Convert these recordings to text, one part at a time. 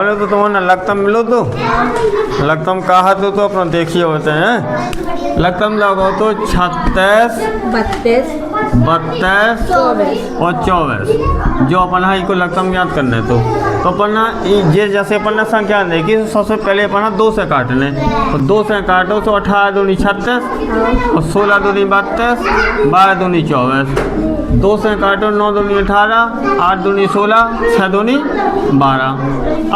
तो तुम्हारा लगतम मिलो तो लगतम कहा तो अपना देखिए होते हैं। लगतम लगाओ तो 36 32 और 24 जो अपन है इको लगतम याद करने तो अपन ये जैसे अपन संख्या देखी तो सबसे पहले अपन 2 से काटने तो 2 से काटो तो 18 दूनी 36 और 16 दूनी 32 12 दूनी 24 2 से काटो 9 दूनी 18 8 दूनी 16 6 दूनी 12।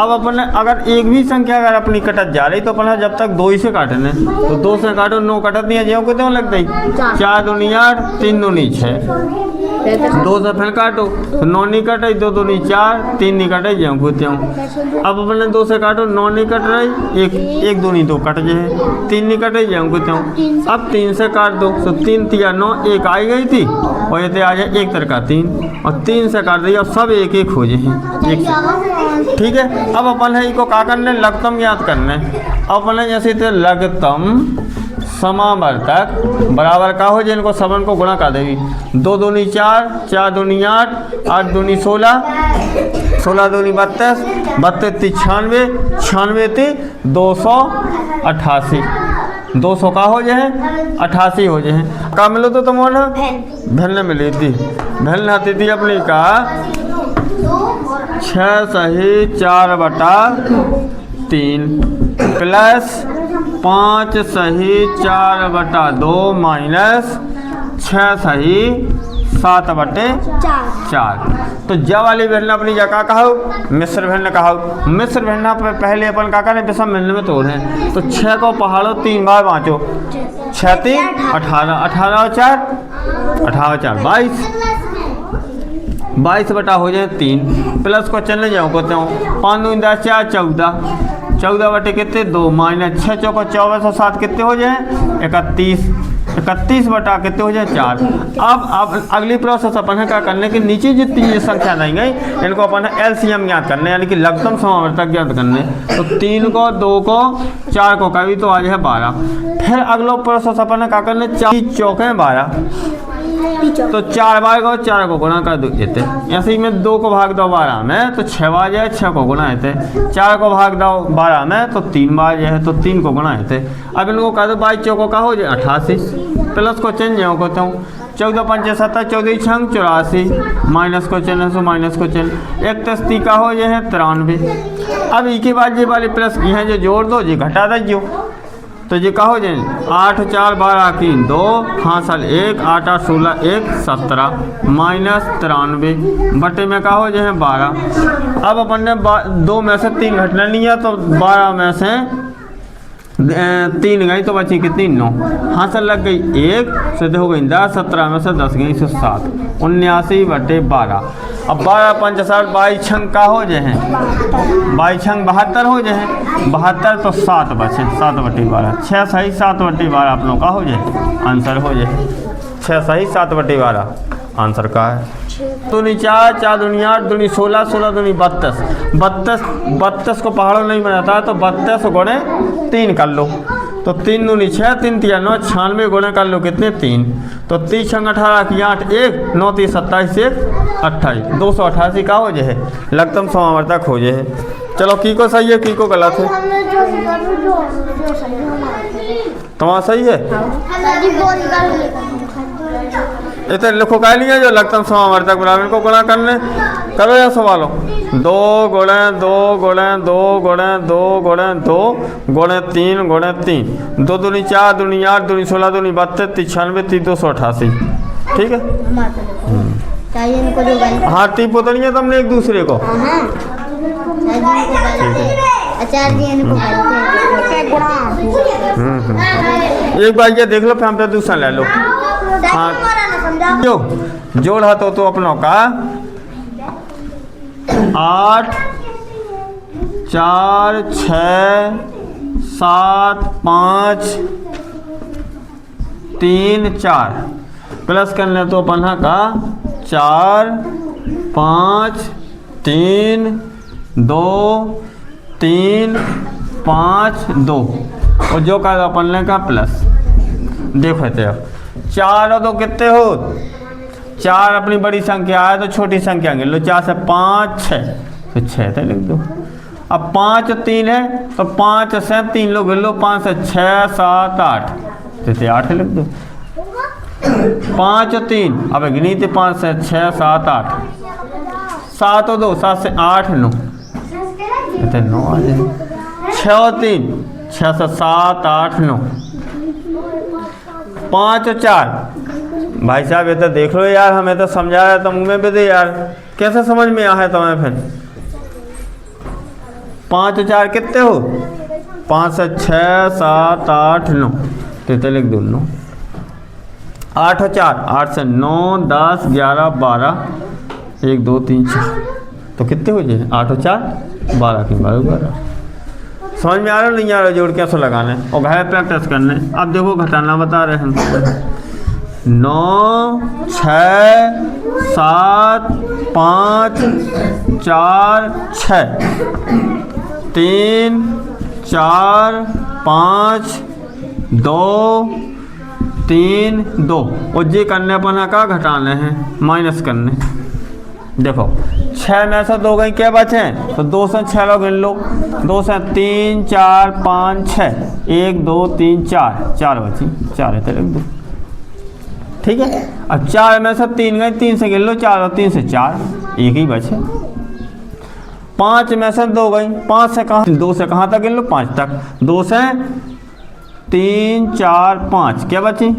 अब अपन अगर एक भी संख्या अगर अपनी कटत जा रही तो अपन जब तक 2 ही से काटने तो 2 से काटो 9 कटत नहीं है जो कितने लगता है 4 दूनी 8 3 दूनी 6 2 से फिर काटो तो 9 नहीं कटे 2 दूनी 4 3 नहीं कटे जो कुछ अब अपने 2 से काटो 9 नहीं कट रही 1 दूनी 2 कट जाए 3 नहीं कटे जो कुछ अब 3 से काट दो तो 3 3 9 1 आई गई थी और ये आ जाए 1 तरह 3 और 3 से काट दिया सब एक एक हो जाए एक। ठीक है अब अपन है इको क्या करने लगतम याद करने अपन है जैसे थे लगतम समावर्तक बराबर का हो जाए इनको सबन को गुणा कर देगी 2 दूनी 4 4 दूनी 8 8 दूनी 16 16 दूनी 32 32 96 96 थी 288 200 का हो जाए 88 हो जाए का मिलो तो तुम ना भैल मिली थी भैल आती थी अपनी का 6 सही 4 बटा 3 प्लस 5 सही 4 बटा 2 माइनस 6 सही 7 बटे 4। तो जब वाली भेलना अपनी जगह कहो मिश्र भेलना कहो मिश्र भेलना पहले अपन का करें सब मिलने में तोड़ है तो 6 को पहाड़ो 3 बार बाँचो 6 3 18 18 और 4 18 4 22 22 बटा हो जाए 3 प्लस को चलने जाओ कहते हूँ 5 दूनी 10 4 14 14 बटे कितने 2 माइनस 6 चौको 24 और 7 कितने हो जाए 31 31 बटा कितने हो जाए 4। अब अगली प्रोसेस अपन है क्या करने के नीचे जितनी संख्या नहीं गई इनको अपन एलसीएम याद करने यानी कि लगतम समावर्तक याद करने तो 3 को 2 को 4 को कभी तो आ जाए 12। फिर अगला प्रोसेस अपन है क्या करने 4 चौके 12 तो 4 बार को 4 को गुणा कर देते ऐसे ही में 2 को भाग दो 12 में तो 6 बार जाए 6 को गुणा देते 4 को भाग दो 12 में तो 3 बार जाए तो 3 को गुणा देते। अब इनको कह दो 22 चौको का हो जाए 88 प्लस को चेंज जाओ कहता हूँ 14 5 7 14 छंग 84 माइनस को चेंज सो माइनस को चेंज 31 का हो जाए 93। अब एक ही बात ये वाली प्लस की है जो जोड़ दो जी घटा दो तो ये कहो जाए 8 4 12 की 2 हासिल 1 8 8 16 1 17 माइनस 93 बटे में कहो जाए 12। अब अपन ने 2 में से 3 घटना नहीं है तो 12 में से 3 गई तो बची कितनी 9 हासिल लग गई 1 से हो गई 10 17 में से 10 गई से 7 79 बटे 12। अब 12 5 7 22 छंग का हो जाए 22 छंग 72 हो जाए 72 तो 7 बचे 7 बटे 12 6 सही 7 बटे 12 आप लोग का हो जाए आंसर हो जाए 6 सही 7 बटे 12 आंसर का है। दूनी 4 4 दूनी 8 दूनी 16 16 दूनी 32 को पहाड़ों नहीं बनाता तो 32 गुणे 3 कर लो तो 3 दूनी 6 3 3 9 96 गुणे कर लो कितने 3 तो 30 छंग 18 की 8 1 9 3 27 1 28 288 का हो जाए लगतम समावर्तक हो जाए। चलो की को सही है की को गलत है तुम्हारा सही है इतने लिखो का नहीं है जो लगतम समावर्तक बराबर को गुणा करने करो या सवालों 2 गुणे 2 गुणे 2 गुणे 2 गुणे 2 गुणे 3 गुणे 3 2 दूनी 4 दूनी 8 दूनी 16 दूनी 32 96 3 288 ठीक है। हाँ टी पोता नहीं है तुमने एक दूसरे को एक बार ये देख लो फिर हम पे दूसरा ले लो। हाँ जोड़ हाथों तो अपनों का 8 4 6 7 5 3 4 प्लस कर ले तो अपन का 4 5 3 2 3 5 2 और जो का अपन ने का प्लस देखो थे 4 और 2 कितने हो 4 अपनी बड़ी संख्या है तो छोटी संख्या गिन लो 4 से 5 6 तो 6 थे लिख दो अब 5 3 है तो 5 से 3 लोग गिन लो, 5 से 6 7 8, तो 8 लिख दो। 5 3 अब गिनी थी 5 से 6 7 8, 7 और 2 7 से 8 9, तो 9 आ जाए। 6 और 3 6 से 7 8 9, 5 और 4 भाई साहब ये तो देख लो यार, हमें तो समझा रहा था मुँह में भी दे यार, कैसे समझ में आया तुम्हें फिर। 5 और 4 कितने हो, 5 से 6 7 8 9, तो लिख दो 9। 8 और 4 8 से 9 10 11 12, 1 2 3 4, तो कितने हो जाए 8 और 4 12 की 12। समझ में आ रहा नहीं आ रहा, जोड़ कैसे लगाने और घर प्रैक्टिस करने। अब देखो घटाना बता रहे हैं, 9 6 7 5 4 6, 3 4 5 2 3 2, और ये करने पर का घटाने हैं, माइनस करने। देखो 6 में से 2 गई, क्या बचे तो 2 से 6 लोग गिन लो, 2 से 3 4 5 6, 1 2 3 4, 4 बची, 4 है तो लिख दो, ठीक है। अब 4 में से 3 गई, 3 से गिन लो, 4 और 3 से 4, एक ही बचे। 5 में से 2 गई, 5 से कहाँ, 2 से कहाँ तक गिन लो, 5 तक, 2 से 3 4 5, क्या बची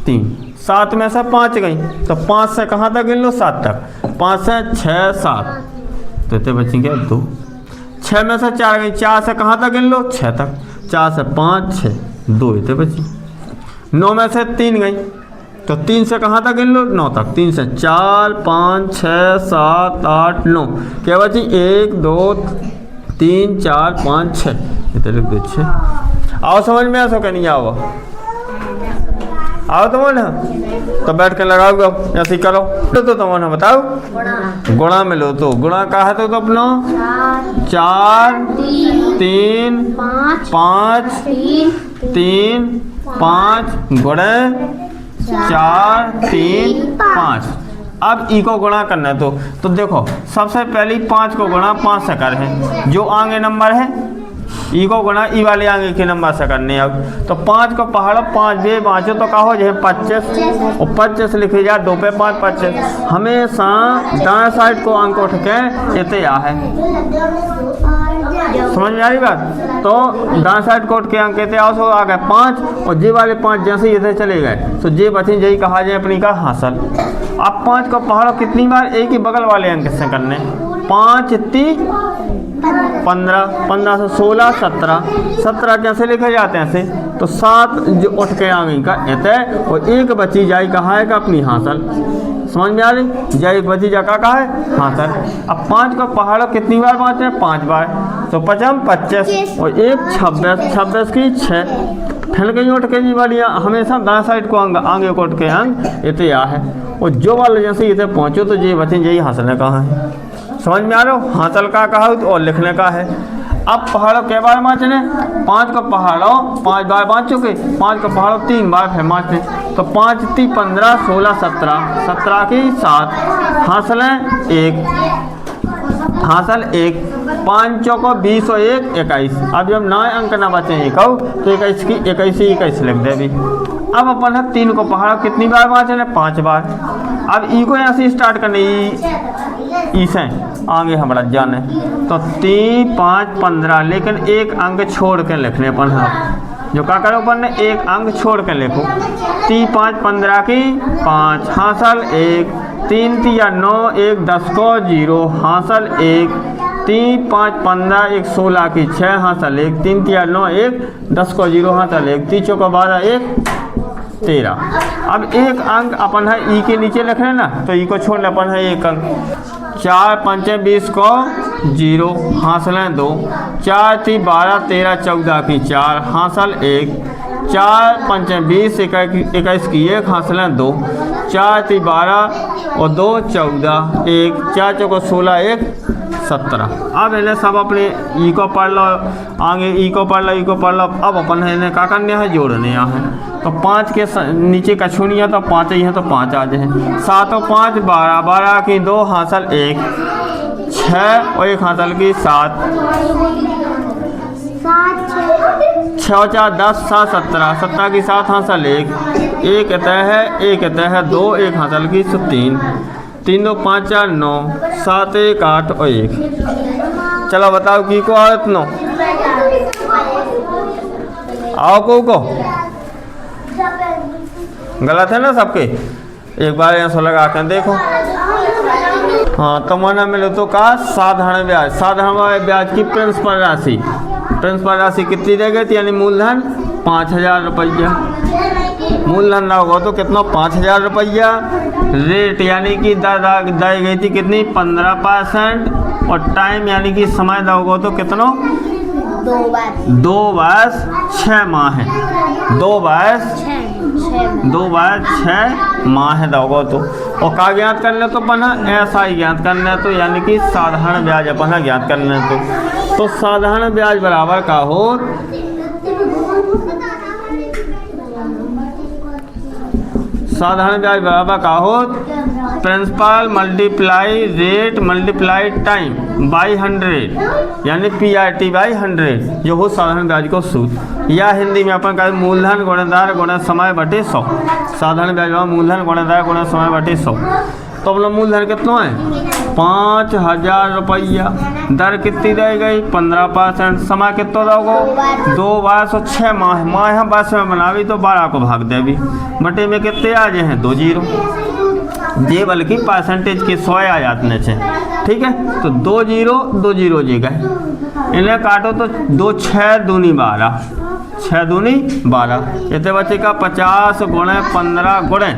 3। 7 में से 5 गई, तो 5 से कहाँ तक गिन लो, 7 तक, 5 से 6 7, तो इतने बची क्या 2। 6 में से 4 गई, 4 से कहाँ तक गिन लो, 6 तक, 4 से 5 6, 2 इतने बची। 9 में से 3 गई, तो 3 से कहाँ तक गिन लो, 9 तक, 3 से 4 5 6 7 8 9, क्या बची 1 2 3 4 5 6, इतने लिख दो 6। आओ समझ में ऐसा क्या नहीं आओ, आओ तुम ना, तो बैठ के लगाओ, ऐसे ही करो। तो तुम ना बताओ, गुणा में लो, तो गुणा का है तो अपना 4 3 5 3 5 गुणे 4 3 5। अब ई को गुणा करना है, तो देखो सबसे पहले 5 को गुणा 5 से कर है, जो आगे नंबर है ई को गुणा ई वाले आगे के नंबर से करने। अब तो 5 को पहाड़ो 5 बे 5 तो का हो जाए 25, और 25 लिखे जा 2 पे 5 25, हमेशा दाएं साइड को अंक उठ के इतने आ है, समझ में आ रही बात। तो दाएं साइड को उठ के अंक इतने आओ, सो आ गए 5, और जे वाले 5 जैसे इधर चले गए, तो जे बची यही कहा जाए अपनी का हासिल। अब 5 को पहाड़ो कितनी बार, एक ही बगल वाले अंक से करने, 5 3 15, 15 से 16 17, 17 कैसे लिखे जाते हैं ऐसे, तो 7 जो उठ के आ गई का इतने, और एक बची जाई कहा है का अपनी हासिल, समझ में आ रही, जाई बची जगह का है हासिल। अब 5 को पहाड़ों कितनी बार बांटे हैं, 5 बार, तो 5 25 और 1 26, 26 की 6, फिर कहीं उठ के जी बढ़िया, हमेशा दाएं साइड को आगे को उठ के अंग इतने आ है, और जो वाले जैसे इतने पहुँचो तो ये बचे यही हासिल कहाँ है, समझ में आ रहा हो, हासिल का कहा और लिखने का है। अब पहाड़ों के बार बाँचने, 5 को पहाड़ों 5 बार बाँच चुके, 5 को पहाड़ों 3 बार फिर बाँचने, तो 5 3 15 16 17, 17 की 7, हासिलें 1, हासिल 1, 5 चौको 20 और 1 21। अब जब नए अंक ना बचे एक तो 21 की 21 लिख दे भी। अब अपन है 3 को पहाड़ों कितनी बार बाँचने, 5 बार। अब ई को यहाँ से स्टार्ट करने, ई से आगे हमारा जाने, तो 3 5 15, लेकिन एक अंक छोड़ के लिखने अपन है, जो क्या करो अपन ने एक अंक छोड़ के लिखो, 3 5 15 की 5, हासिल 1, 3 3 9 1 10 को 0, हासिल 1, 3 5 15 1 16 की 6, हासिल 1, 3 3 9 1 10 को 0, हासिल 1, 3 चौको 12 1 13। अब एक अंक अपन है ई के नीचे लिख रहे ना, तो ई को छोड़ने अपन है एक अंक, 4 5 20 को 0, हासिलें 2, 4 3 12 13 14 की 4, हासिल 1, 4 5 20 21 की 1, हासिलें 2, 4 3 12 और 2 14, 1 4 चौको 16 1 17। अब इन्हें सब अपने ई को पढ़ लो, आगे ई को पढ़ लो, ई को पढ़ लो। अब अपन है इन्हें क्या करने है, जोड़ने है, तो 5 के नीचे कछुनी है तो 5 ही है, तो 5 आ जाए, 7 और 5 12, 12 की 2, हासिल 1, 6 और 1 हासिल की 7, 6 4 10 7 17, 17 की 7 हासिल 1 तय है, 1 तय है 2, 1 हासिल की 3, 3 2 5 4 9, 7 1 8 और 1। चलो बताओ की को आयत 9 आओ को गलत है ना सबके। एक बार यहाँ से लगा कर देखो। हाँ तो मैंने मिले तो कहा साधारण ब्याज, साधारण ब्याज की प्रिंसिपल राशि, प्रिंसिपल राशि कितनी दे गई थी, यानी मूलधन 5000 रुपया। मूलधन ना होगा तो कितना 5000 रुपया। रेट यानी कि दर दी गई थी कितनी 15%, और टाइम यानी कि समय दा होगा तो कितना 2 वर्ष 6 माह है, 2 वर्ष 6 माह दोगे तो। और का ज्ञात करने तो अपना ऐसा ही ज्ञात करना तो, यानी कि साधारण ब्याज अपना ज्ञात करने तो साधारण ब्याज बराबर का हो साधारण ब्याज बराबर का हो principal multiply rate multiply time by 100, यानी PRT बाई 100 जो हो साधारण ब्याज को सूत्र। या हिंदी में अपन कहें मूलधन गुणनदार गुणा समय बटे 100। साधारण ब्याज मूलधन गुणनदार गुणा समय बटे 100। तो अपना मूलधन कितना है 5000 रुपया। दर कितनी दी गई 15%। समय कितना दोगे 2 वर्ष और 6 माह। माह वर्ष में बनावी तो 12 को भाग देवी, बटे में कितने आ जाए हैं 2 जीरो, ये बल्कि परसेंटेज के 100 आ जाते हैं। ठीक है तो 2 जीरो जी गए, इन्हें काटो तो 2 6 दूनी 12, 6 दूनी 12, इतने बच्चे का 50 गुणे 15 गुणे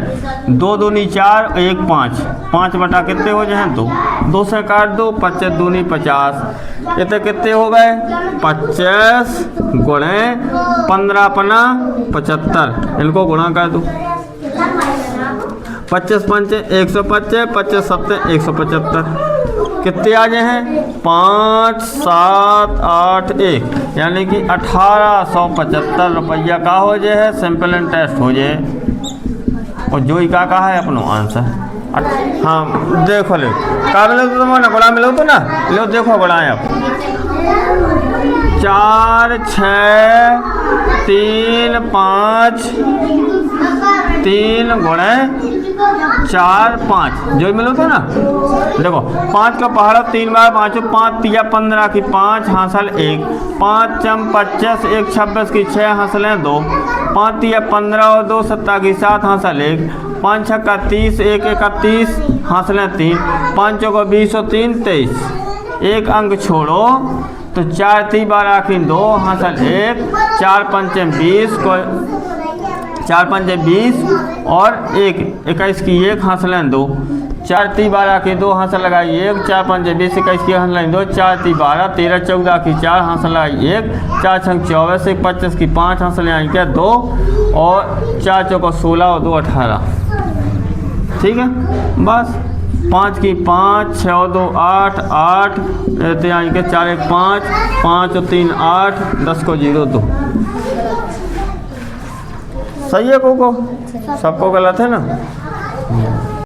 2 दूनी 4 1 5, 5 बटा कितने हो जाए 2, 2 से काट दो 25 दूनी 50, इतने कितने हो गए 25 गुणे 15 पना 75, इनको गुणा कर दो 25 पंचे 125, 25 सत्ते 175, कितने आ गए हैं 5 7 8 1, यानी कि 1875 रुपया का हो जाए है सिंपल एंड टेस्ट हो जाए। और जो ही का कहा है अपनो आंसर। हाँ देखो ले का मिलो तो तुम्हारा गोड़ा मिलो तो ना लो, देखो गोड़ाएं अब 4 6 3 5 3 गुणे 4 5 जो मिलो थे ना। देखो 5 का पहाड़ा 3 बार 5 5 तिया 15 की 5 हासिल 1, 5 चम 25 1 26 की 6 हासिल 2, 5 तिया 15 और 2 7 की 7 हासिल 1, 5 6 का 30 1 31 हासिल 3, 5 चौका 20 और 3 23, एक अंक छोड़ो तो 4 3 12 की 2 हासिल 1, 4 5 20 को 4 5 20 और 1 21 की 1 हासिल 2, 4 3 12 की 2 हासिल लगाई 1, 4 5 20 21 की हासिल 2, 4 3 12 13 14 की 4 हासिल लगाई 1, 4 6 24 1 25 की 5 हासिल लगाई क्या 2 और 4 चौका 16 और 2 18। ठीक है बस 5 की 5 6 और 2 8 8 के 4 1 5 5 और 3 8 10 को 0 2। सही है को सबको गलत है ना।